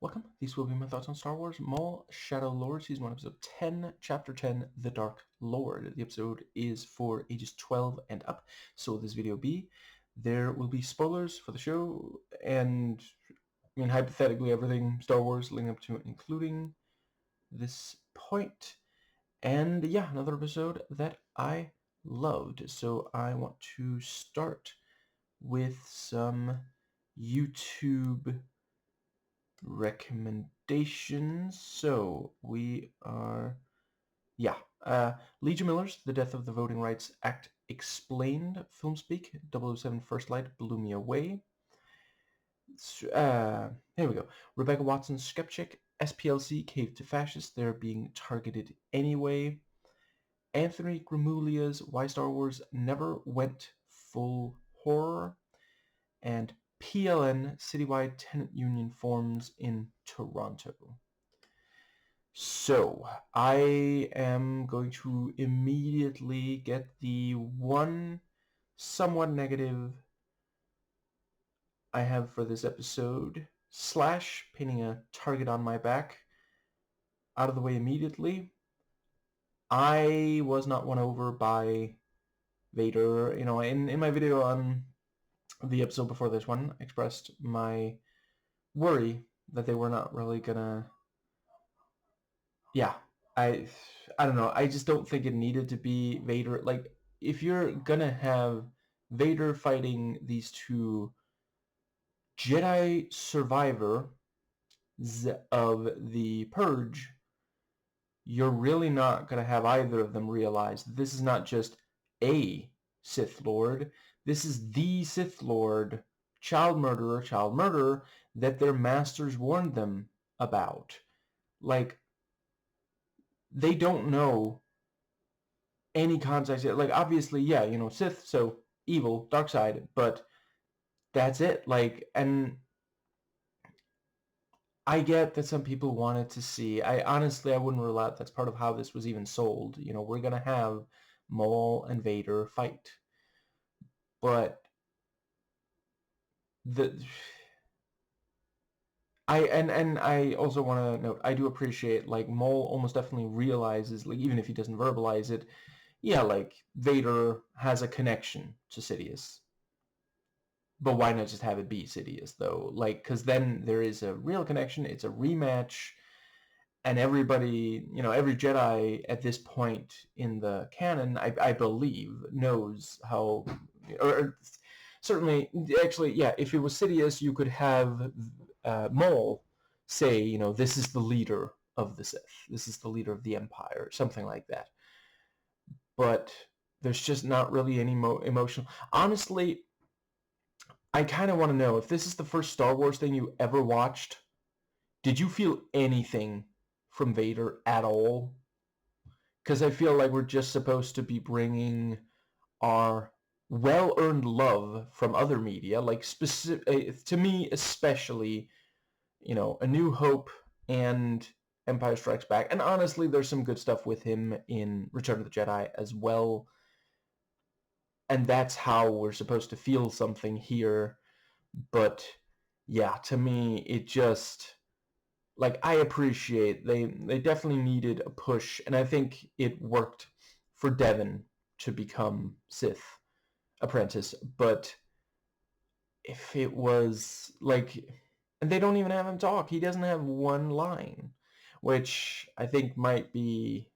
Welcome. These will be my thoughts on Star Wars Maul, Shadow Lord, Season 1, Episode 10, Chapter 10, The Dark Lord. The episode is for ages 12 and up, so will this video be. There will be spoilers for the show, and hypothetically everything Star Wars leading up to including this point. And yeah, another episode that I loved. So I want to start with some YouTube recommendations. So we are, Legion Miller's The Death of the Voting Rights Act Explained film speak. 007 First Light blew me away. Here we go. Rebecca Watson's Skeptic. SPLC Cave to Fascists. They're being targeted anyway. Anthony Gramulia's Why Star Wars Never Went Full Horror. And PLN Citywide Tenant Union forms in Toronto. So, I am going to immediately get the one somewhat negative I have for this episode, / painting a target on my back, out of the way immediately. I was not won over by Vader. In my video on the episode before this one, I expressed my worry that they were not really gonna... I don't know. I just don't think it needed to be Vader. Like, if you're gonna have Vader fighting these two Jedi survivors of the Purge, you're really not gonna have either of them realize this is not just a Sith Lord. This is the Sith Lord, child murderer, that their masters warned them about. Like, they don't know any context. Like, obviously, Sith, so evil, dark side, but that's it. Like, and I get that some people wanted to see. I wouldn't rule out that's part of how this was even sold. We're gonna have Maul and Vader fight, but I also want to note, I do appreciate, like, Maul almost definitely realizes, like, even if he doesn't verbalize it, like, Vader has a connection to Sidious. But why not just have it be Sidious, though? Like, because then there is a real connection, it's a rematch, and everybody, every Jedi at this point in the canon, I believe, knows how... Or certainly, actually, if it was Sidious, you could have Maul say, this is the leader of the Sith. This is the leader of the Empire, something like that. But there's just not really any emotional... Honestly, I kind of want to know, if this is the first Star Wars thing you ever watched, did you feel anything from Vader at all? Because I feel like we're just supposed to be bringing our well-earned love from other media, like, to me especially, A New Hope and Empire Strikes Back. And honestly, there's some good stuff with him in Return of the Jedi as well. And that's how we're supposed to feel something here. But yeah, to me, it just... Like, I appreciate they definitely needed a push, and I think it worked for Devin to become Sith apprentice. But if it was like... And they don't even have him talk. He doesn't have one line, which I think might be,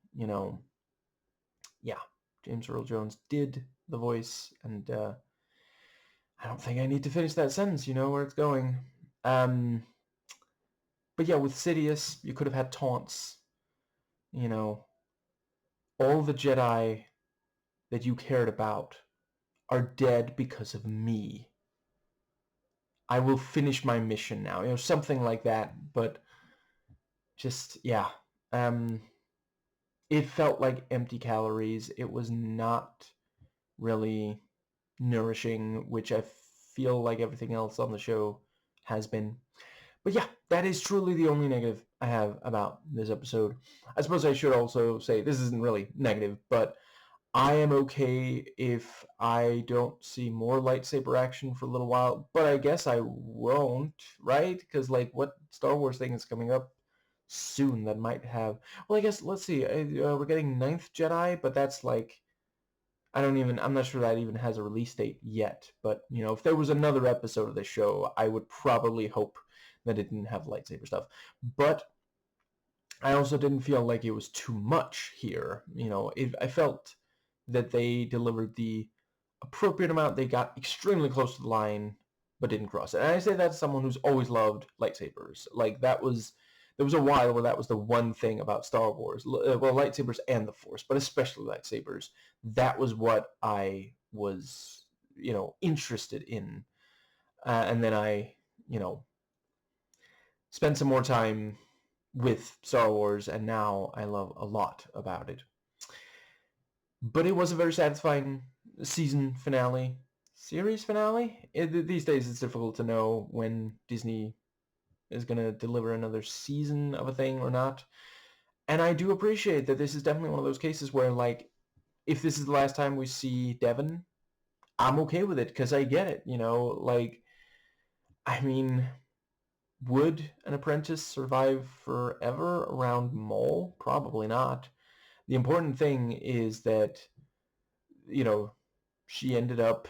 James Earl Jones did the voice, and I don't think I need to finish that sentence. You know where it's going. But yeah, with Sidious, you could have had taunts. All the Jedi that you cared about are dead because of me. I will finish my mission now. Something like that. But just, it felt like empty calories. It was not really nourishing, which I feel like everything else on the show has been. But yeah, that is truly the only negative I have about this episode. I suppose I should also say, this isn't really negative, but I am okay if I don't see more lightsaber action for a little while, but I guess I won't, right? Because like, what Star Wars thing is coming up soon that might have? Well, I guess let's see. We're getting Ninth Jedi, but that's like I'm not sure that even has a release date yet. But you know, if there was another episode of the show, I would probably hope that it didn't have lightsaber stuff. But I also didn't feel like it was too much here. You know, I felt that they delivered the appropriate amount. They got extremely close to the line, but didn't cross it. And I say that as someone who's always loved lightsabers. Like there was a while where that was the one thing about Star Wars. Well, lightsabers and the Force, but especially lightsabers. That was what I was, interested in. And then I, you know, spent some more time with Star Wars, and now I love a lot about it. But it was a very satisfying season finale, series finale. These days it's difficult to know when Disney is going to deliver another season of a thing or not. And I do appreciate that this is definitely one of those cases where, like, if this is the last time we see Devin, I'm okay with it because I get it, like, I mean, would an apprentice survive forever around Maul? Probably not. The important thing is that, you know, she ended up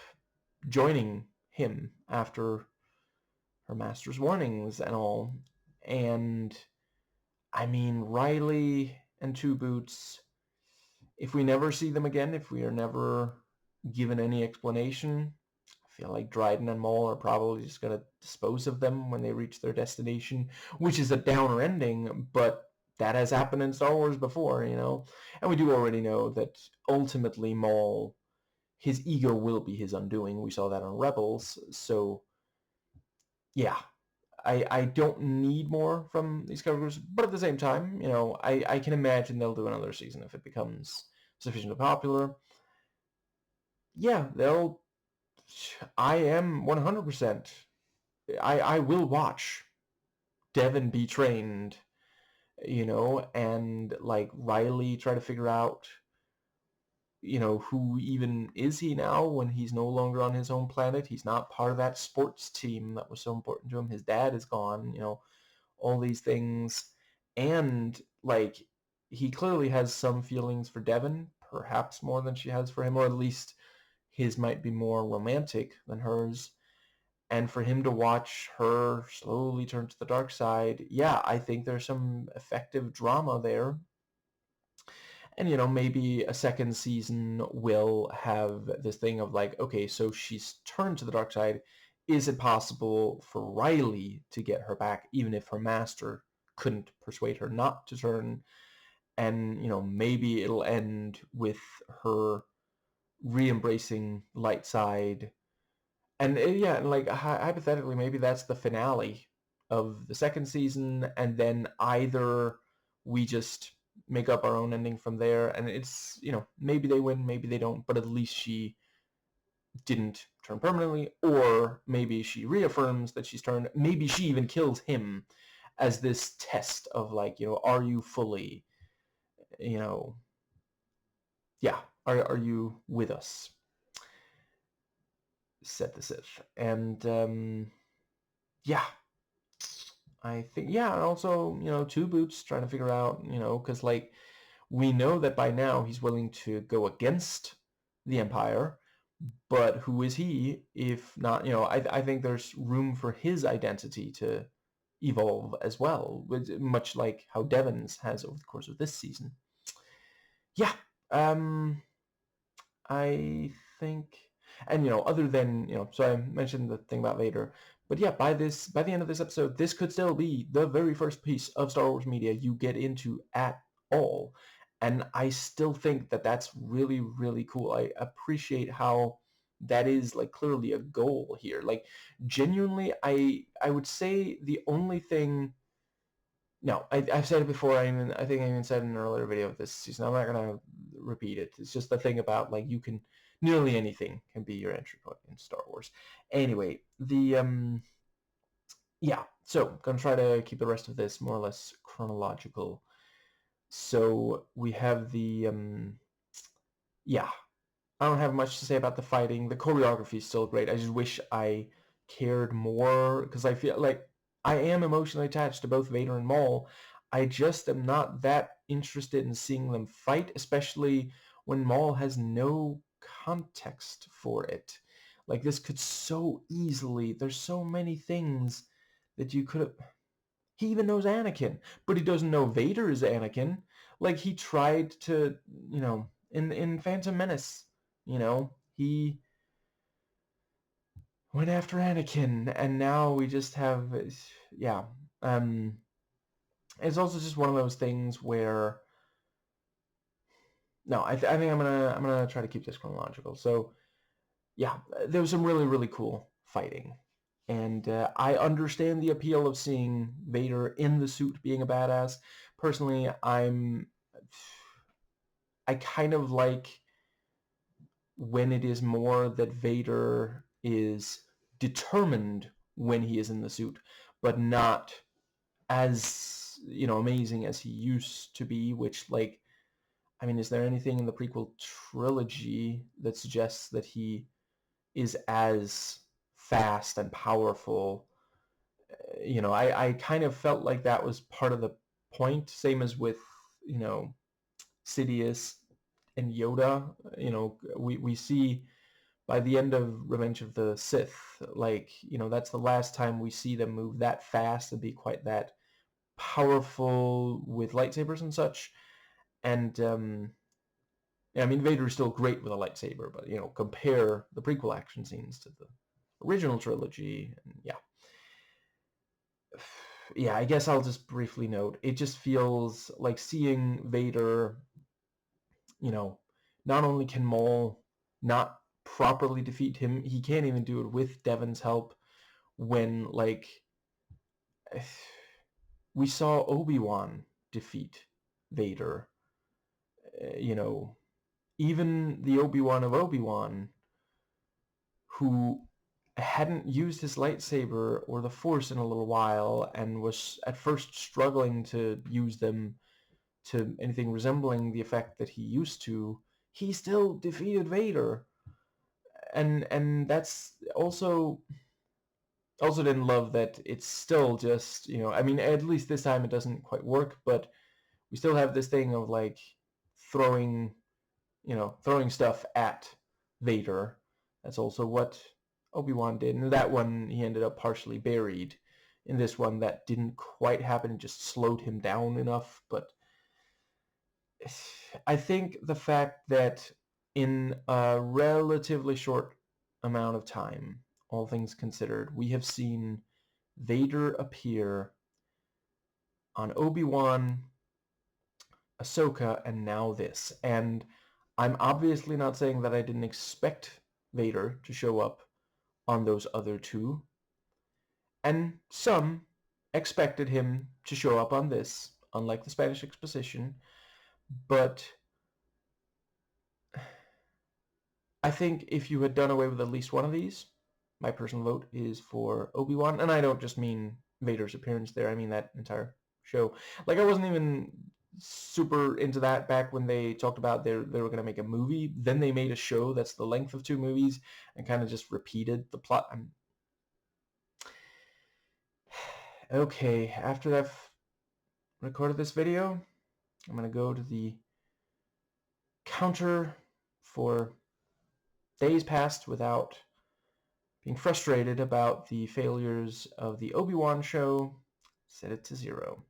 joining him after her master's warnings and all. And I mean, Riley and Two Boots, if we never see them again, if we are never given any explanation, I feel like Dryden and Maul are probably just going to dispose of them when they reach their destination, which is a downer ending, but that has happened in Star Wars before, And we do already know that ultimately Maul, his ego will be his undoing. We saw that on Rebels. So, yeah, I don't need more from these characters, but at the same time, I can imagine they'll do another season if it becomes sufficiently popular. Yeah, I am 100%. I will watch Devin be trained, and like Riley try to figure out, who even is he now when he's no longer on his own planet. He's not part of that sports team that was so important to him. His dad is gone, all these things. And like, he clearly has some feelings for Devin, perhaps more than she has for him, or at least his might be more romantic than hers. And for him to watch her slowly turn to the dark side, yeah, I think there's some effective drama there. And, maybe a second season will have this thing of like, okay, so she's turned to the dark side. Is it possible for Riley to get her back, even if her master couldn't persuade her not to turn? And, maybe it'll end with her re-embracing light side. And yeah, and like hypothetically, maybe that's the finale of the second season, and then either we just make up our own ending from there, and it's, maybe they win, maybe they don't, but at least she didn't turn permanently, or maybe she reaffirms that she's turned, maybe she even kills him as this test of like, are you fully, you know, yeah, are you with us? Said the Sith. And yeah, I think, yeah, and also, Two Boots trying to figure out, because like we know that by now he's willing to go against the Empire, but who is he if not, I think there's room for his identity to evolve as well, much like how Devin's has over the course of this season. Yeah, I think, and other than, so I mentioned the thing about Vader, but yeah, by the end of this episode, this could still be the very first piece of Star Wars media you get into at all, and I still think that that's really, really cool. I appreciate how that is like clearly a goal here. Like, genuinely, I would say the only thing. No, I've said it before. I think I even said in an earlier video of this season. I'm not gonna repeat it. It's just the thing about like you can nearly anything can be your entry point in Star Wars. Anyway, yeah. So gonna try to keep the rest of this more or less chronological. So we have the yeah, I don't have much to say about the fighting. The choreography is still great. I just wish I cared more because I feel like I am emotionally attached to both Vader and Maul. I just am not that interested in seeing them fight, especially when Maul has no context for it. Like this could so easily, there's so many things that you could have. He even knows Anakin, but he doesn't know Vader is Anakin. Like he tried to, in Phantom Menace, he went after Anakin, and now we just have, yeah. Um, it's also just one of those things where, no, I think I'm gonna try to keep this chronological. So yeah, there was some really really cool fighting, and I understand the appeal of seeing Vader in the suit being a badass. Personally, I kind of like when it is more that Vader is determined when he is in the suit, but not as, amazing as he used to be, which, like, I mean, is there anything in the prequel trilogy that suggests that he is as fast and powerful? I kind of felt like that was part of the point, same as with, you know, Sidious and Yoda. We see by the end of Revenge of the Sith, like, that's the last time we see them move that fast and be quite that powerful with lightsabers and such. And yeah, I mean, Vader is still great with a lightsaber, but compare the prequel action scenes to the original trilogy, and yeah, I guess I'll just briefly note it just feels like seeing Vader. You know, not only can Maul not properly defeat him, he can't even do it with Devon's help. When, like, we saw Obi-Wan defeat Vader, you know, even the Obi-Wan of Obi-Wan, who hadn't used his lightsaber or the Force in a little while and was at first struggling to use them to anything resembling the effect that he used to, he still defeated Vader. And that's also didn't love that it's still just, I mean, at least this time it doesn't quite work, but we still have this thing of, like, throwing throwing stuff at Vader. That's also what Obi-Wan did. And that one, he ended up partially buried. In this one, that didn't quite happen. It just slowed him down enough. But I think the fact that in a relatively short amount of time, all things considered, we have seen Vader appear on Obi-Wan, Ahsoka, and now this. And I'm obviously not saying that I didn't expect Vader to show up on those other two. And some expected him to show up on this, unlike the Spanish exposition. But I think if you had done away with at least one of these, my personal vote is for Obi-Wan. And I don't just mean Vader's appearance there. I mean that entire show. Like, I wasn't even super into that back when they talked about they were going to make a movie. Then they made a show that's the length of two movies and kind of just repeated the plot. Okay, after I've recorded this video, I'm going to go to the counter for days past without being frustrated about the failures of the Obi-Wan show. Set it to 0.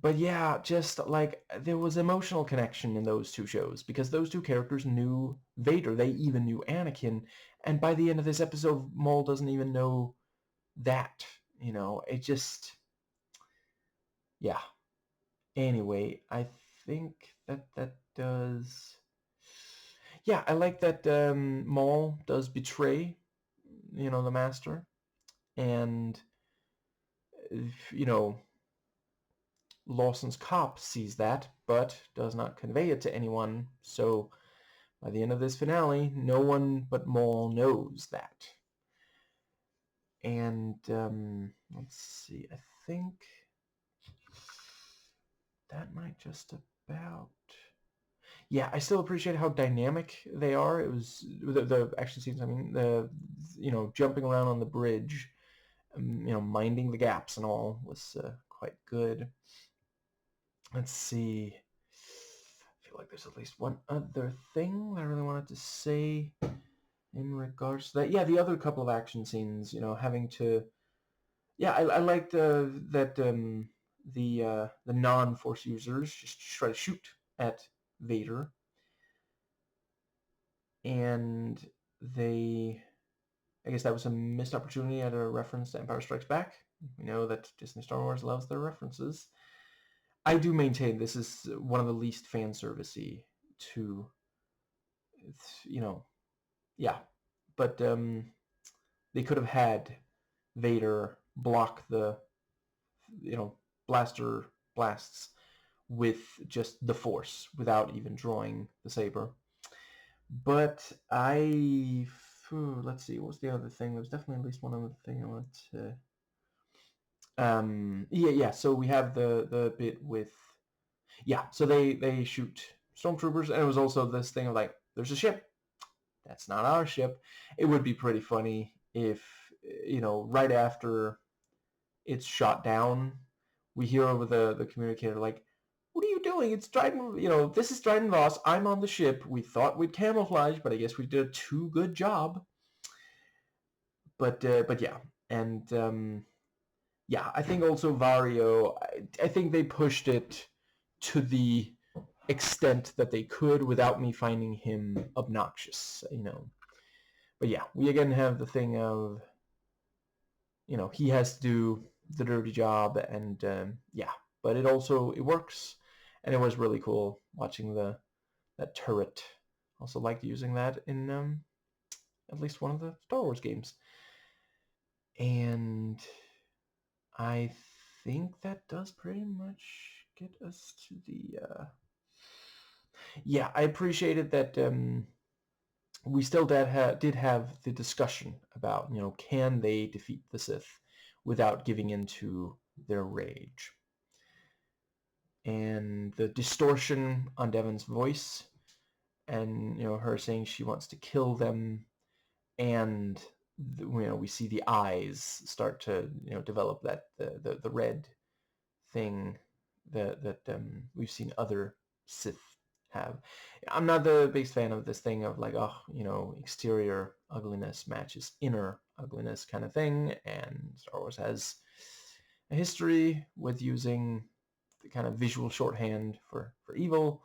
But yeah, just like there was emotional connection in those two shows because those two characters knew Vader. They even knew Anakin. And by the end of this episode, Maul doesn't even know that. It just, yeah. Anyway, I think that does. Yeah, I like that Maul does betray, the Master, and you know Lawson's cop sees that, but does not convey it to anyone. So by the end of this finale, no one but Maul knows that. And let's see, I think that might just about. Yeah, I still appreciate how dynamic they are. It was the action scenes. I mean, the jumping around on the bridge, minding the gaps and all was quite good. Let's see. I feel like there's at least one other thing that I really wanted to say in regards to that. Yeah, the other couple of action scenes, having to. Yeah, I liked that the non-force users just try to shoot at Vader, and they. I guess that was a missed opportunity at a reference to Empire Strikes Back. We know that Disney Star Wars loves their references. I do maintain this is one of the least fan servicey to, yeah. But they could have had Vader block the, you know, blaster blasts with just the Force without even drawing the saber. But let's see, what was the other thing? There was definitely at least one other thing I wanted to. Yeah. So we have the bit with, yeah. So they shoot stormtroopers, and it was also this thing of like, there's a ship. That's not our ship. It would be pretty funny if, right after it's shot down, we hear over the communicator like, "What are you doing? It's Dryden. This is Dryden Voss. I'm on the ship. We thought we'd camouflage, but I guess we did a too good job." But yeah, and yeah, I think also Vario. I think they pushed it to the extent that they could without me finding him obnoxious. But yeah, we again have the thing of, he has to do the dirty job, and yeah, but it works, and it was really cool watching that turret. Also liked using that in at least one of the Star Wars games, and I think that does pretty much get us to the. Yeah, I appreciated that. We still did have the discussion about, can they defeat the Sith without giving into their rage, and the distortion on Devon's voice, and her saying she wants to kill them, and we see the eyes start to develop that the red thing that we've seen other Sith have. I'm not the biggest fan of this thing of like, exterior ugliness matches inner ugliness kind of thing, and Star Wars has a history with using the kind of visual shorthand for evil,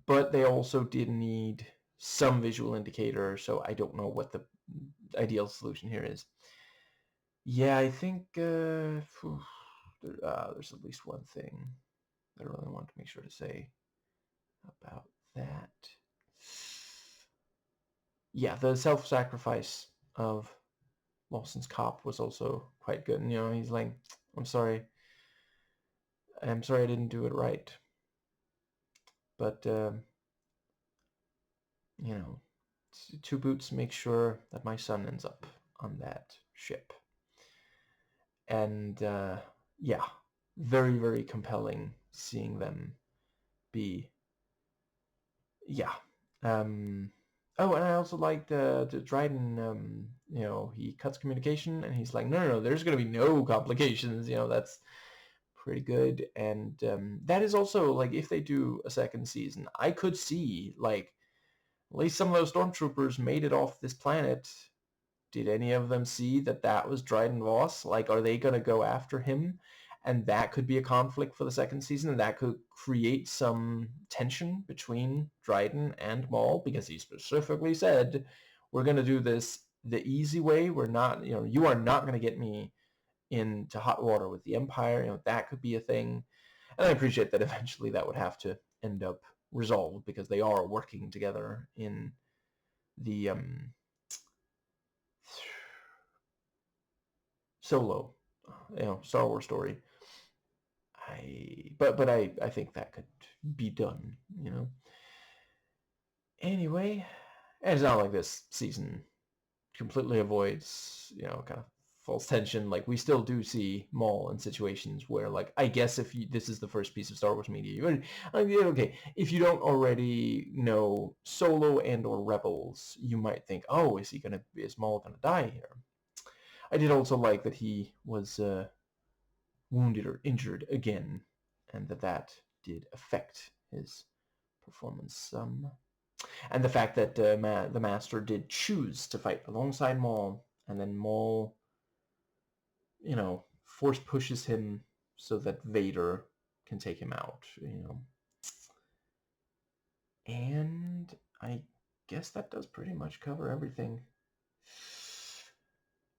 but they also did need some visual indicator, so I don't know what the ideal solution here is. Yeah, I think there's at least one thing that I really want to make sure to say about that. Yeah, the self-sacrifice of Lawson's cop was also quite good. And, he's like, I'm sorry I didn't do it right. But, two boots make sure that my son ends up on that ship. And, yeah, very, very compelling seeing them be, yeah. Oh, and I also liked the Dryden, he cuts communication, and he's like, no, there's going to be no complications. That's pretty good. And that is also, like, if they do a second season, I could see, like, at least some of those stormtroopers made it off this planet. Did any of them see that was Dryden Voss? Like, are they going to go after him? And that could be a conflict for the second season, and that could create some tension between Dryden and Maul, because he specifically said, we're going to do this the easy way. We're not, you are not going to get me into hot water with the Empire. That could be a thing. And I appreciate that eventually that would have to end up resolved, because they are working together in the Solo, Star Wars story. I think that could be done. Anyway, and it's not like this season completely avoids, kind of false tension. Like, we still do see Maul in situations where, like, I guess if this is the first piece of Star Wars media, okay, if you don't already know Solo and or Rebels, you might think, oh, is Maul gonna die here? I did also like that he was wounded or injured again, and that did affect his performance some. And the fact that the Master did choose to fight alongside Maul, and then Maul, force pushes him so that Vader can take him out, And I guess that does pretty much cover everything.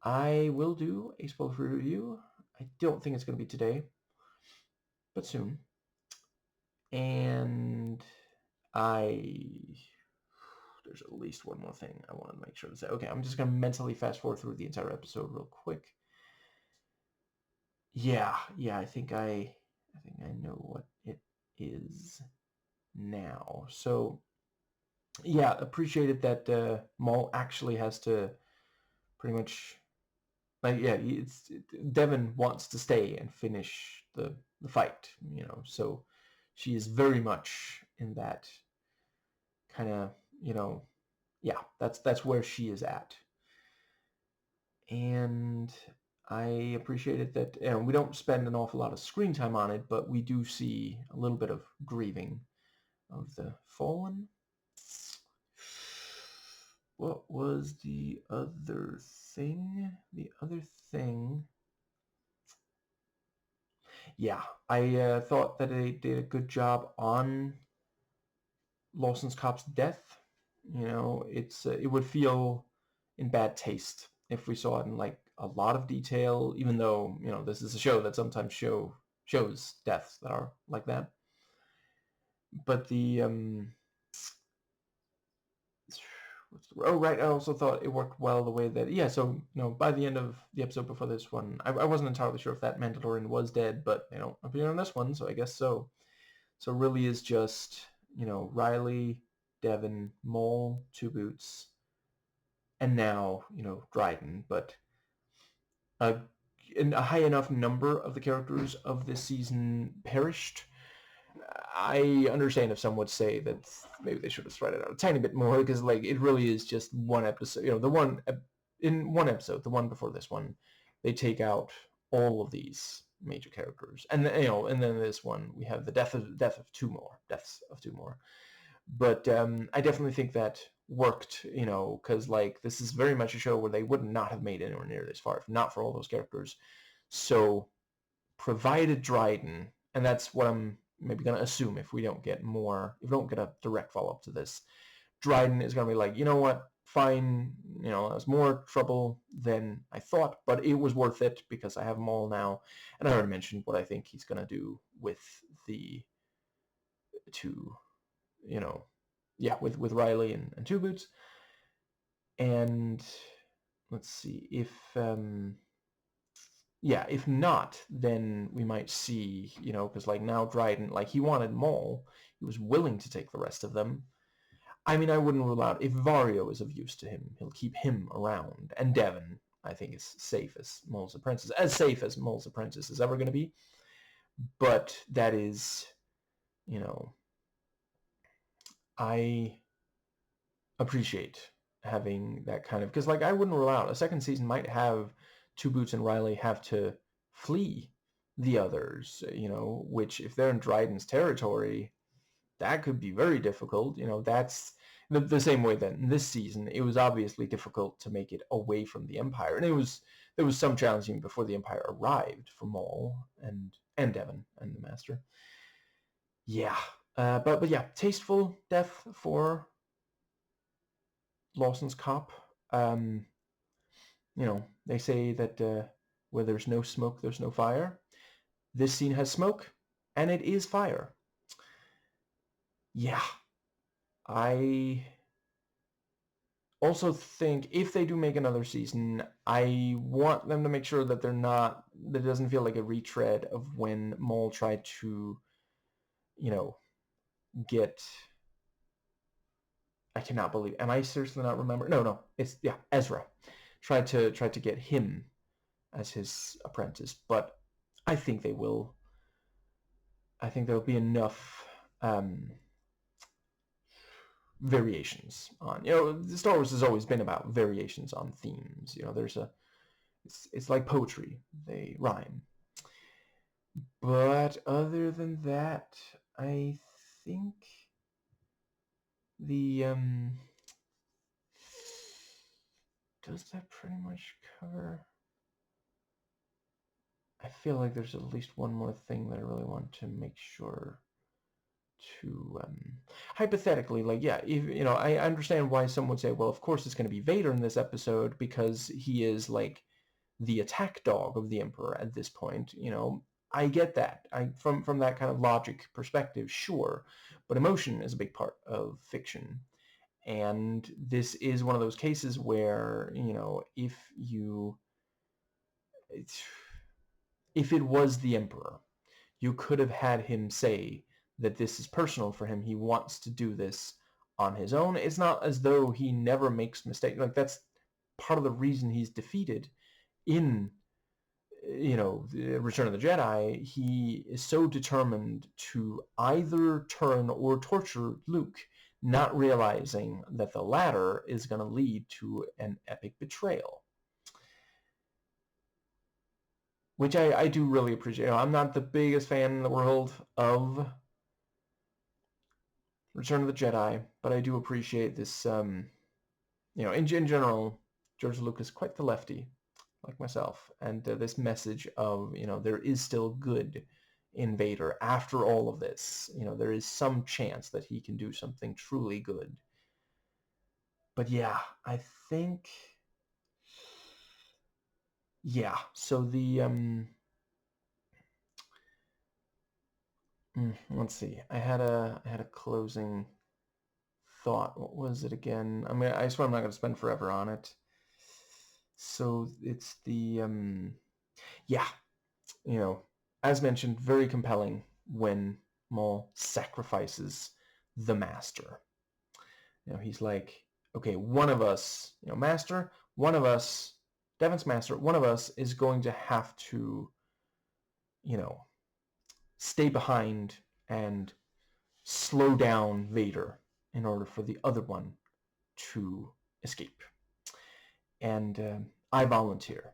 I will do a spoiler-free review. I don't think it's going to be today, but soon. And there's at least one more thing I want to make sure to say. Okay, I'm just going to mentally fast forward through the entire episode real quick. Yeah, I think I know what it is now. So, yeah, appreciated that Maul actually has to pretty much, like, yeah, Devon wants to stay and finish the fight, so she is very much in that kind of, yeah, that's where she is at. And I appreciated that we don't spend an awful lot of screen time on it, but we do see a little bit of grieving of the fallen. What was the other thing? Yeah, I thought that they did a good job on Lawson's Cop's death. It would feel in bad taste if we saw it in like a lot of detail, even though, this is a show that sometimes shows deaths that are like that. But the oh right, I also thought it worked well the way that, yeah, so by the end of the episode before this one, I wasn't entirely sure if that Mandalorian was dead, but appeared on this one, so I guess so. So really is just, Riley, Devon, Maul, Two Boots, and now, Dryden. But a high enough number of the characters of this season perished. I understand if some would say that maybe they should have spread it out a tiny bit more, because like it really is just one episode. In one episode, the one before this one, they take out all of these major characters, and and then this one we have the deaths of two more. But I definitely think that worked, because like this is very much a show where they would not have made anywhere near this far if not for all those characters. So provided Dryden, and that's what I'm maybe going to assume if we don't get a direct follow-up to this, Dryden is going to be like, you know what, fine, that was more trouble than I thought, but it was worth it because I have them all now. And I already mentioned what I think he's going to do with the two, with Riley and Two Boots. And let's see, if not, then we might see, because like now Dryden, like he wanted Maul, he was willing to take the rest of them. I mean, I wouldn't rule out if Vario is of use to him, he'll keep him around. And Devon, I think, is safe as Maul's apprentice, is ever going to be. But that is, I appreciate having that kind of, because like I wouldn't rule out a second season might have Two Boots and Riley have to flee the others, which if they're in Dryden's territory, that could be very difficult. That's the same way that in this season it was obviously difficult to make it away from the Empire, and there was some challenging before the Empire arrived for Maul and Devon and the Master. Yeah, but yeah, tasteful death for Lawson's Cop. They say that where there's no smoke, there's no fire. This scene has smoke, and it is fire. Yeah. I also think if they do make another season, I want them to make sure that that it doesn't feel like a retread of when Maul tried to, get... I cannot am I seriously not remember? No, it's, Ezra. Tried to get him as his apprentice, but I think they will. I think there'll be enough variations on. Star Wars has always been about variations on themes. There's a it's like poetry. They rhyme. But other than that, I think the does that pretty much cover? I feel like there's at least one more thing that I really want to make sure to hypothetically, like, yeah, if I understand why some would say, well, of course it's going to be Vader in this episode because he is like the attack dog of the Emperor at this point. I get that. From that kind of logic perspective, sure, but emotion is a big part of fiction, and this is one of those cases where if it was the Emperor, you could have had him say that this is personal for him. He wants to do this on his own. It's not as though he never makes mistakes. Like, that's part of the reason he's defeated in Return of the Jedi. He is so determined to either turn or torture Luke, not realizing that the latter is going to lead to an epic betrayal. Which I do really appreciate. I'm not the biggest fan in the world of Return of the Jedi, but I do appreciate this. In general, George Lucas is quite the lefty, like myself, and this message of there is still good in Vader after all of this. There is some chance that he can do something truly good. But yeah, I think So the let's see. I had a closing thought. What was it again? I mean, I swear I'm not going to spend forever on it. So it's the yeah, as mentioned, very compelling when Maul sacrifices the master. He's like, okay, one of us, master, one of us, Devon's master, one of us is going to have to, stay behind and slow down Vader in order for the other one to escape. And I volunteer.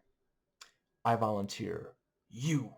You